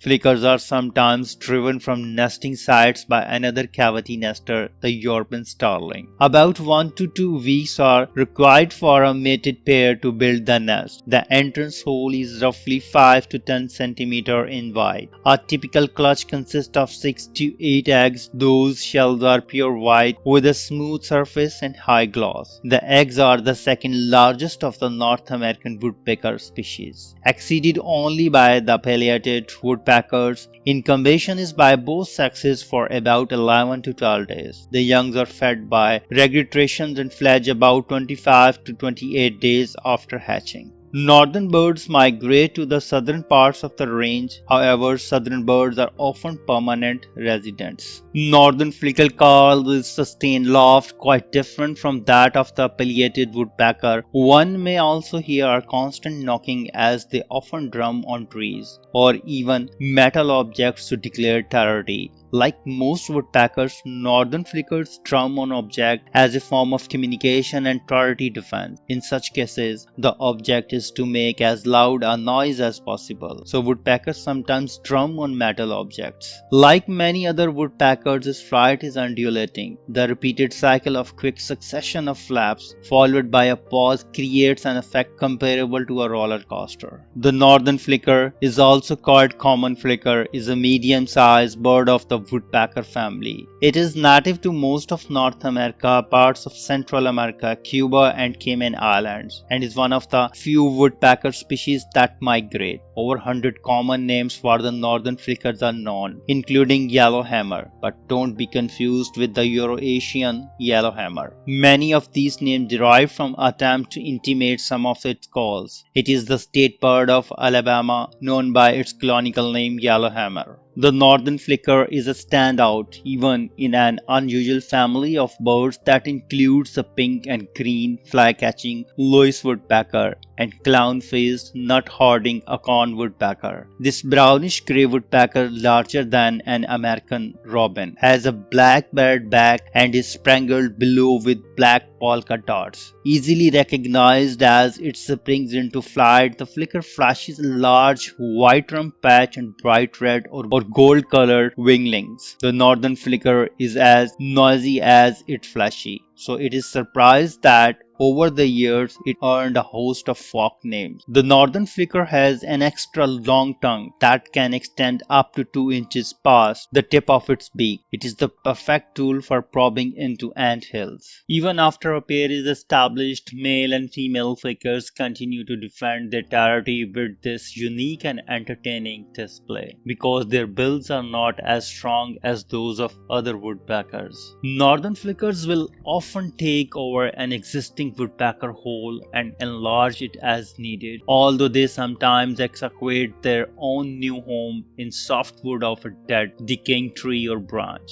Flickers are sometimes driven from nesting sites by another cavity nester, the European starling. About 1 to 2 weeks are required for a mated pair to build the nest. The entrance hole is roughly 5 to 10 cm in wide. A typical clutch consists of 6 to 8 eggs. Those shells are pure white with a smooth surface and high gloss. The eggs are the second largest of the North American woodpecker species, exceeded only by the pileated woodpeckers. Incubation is by both sexes for about 11 to 12 days. The young are fed by regurgitations and fledge about 25 to 28 days after hatching. Northern birds migrate to the southern parts of the range. However, southern birds are often permanent residents. Northern flicker call with sustained loft, quite different from that of the pileated woodpecker. One may also hear a constant knocking as they often drum on trees or even metal objects to declare territory. Like most woodpeckers, northern flickers drum on objects as a form of communication and territory defense. In such cases, the object is to make as loud a noise as possible. So woodpeckers sometimes drum on metal objects. Like many other woodpeckers, its flight is undulating. The repeated cycle of quick succession of flaps followed by a pause creates an effect comparable to a roller coaster. The northern flicker, is also called common flicker, is a medium-sized bird of the woodpecker family. It is native to most of North America, parts of Central America, Cuba and Cayman Islands, and is one of the few woodpecker species that migrate. Over 100 common names for the northern flickers are known, including yellowhammer, but don't be confused with the Eurasian yellowhammer. Many of these names derive from attempts to intimate some of its calls. It is the state bird of Alabama, known by its colonial name yellowhammer. The northern flicker is a standout even in an unusual family of birds that includes the pink and green fly-catching Louis woodpecker and clown-faced nut-hoarding acorn woodpecker. This brownish-gray woodpecker, larger than an American robin, has a black-barred back and is sprinkled below with black polka dots. Easily recognized as it springs into flight, the flicker flashes a large white rump patch and bright red or gold-colored winglings. The northern flicker is as noisy as it's flashy, so it is surprised that over the years, it earned a host of folk names. The northern flicker has an extra long tongue that can extend up to 2 inches past the tip of its beak. It is the perfect tool for probing into ant hills. Even after a pair is established, male and female flickers continue to defend their territory with this unique and entertaining display, because their bills are not as strong as those of other woodpeckers. Northern flickers will often take over an existing woodpecker hole and enlarge it as needed, although they sometimes excavate their own new home in soft wood of a dead, decaying tree or branch.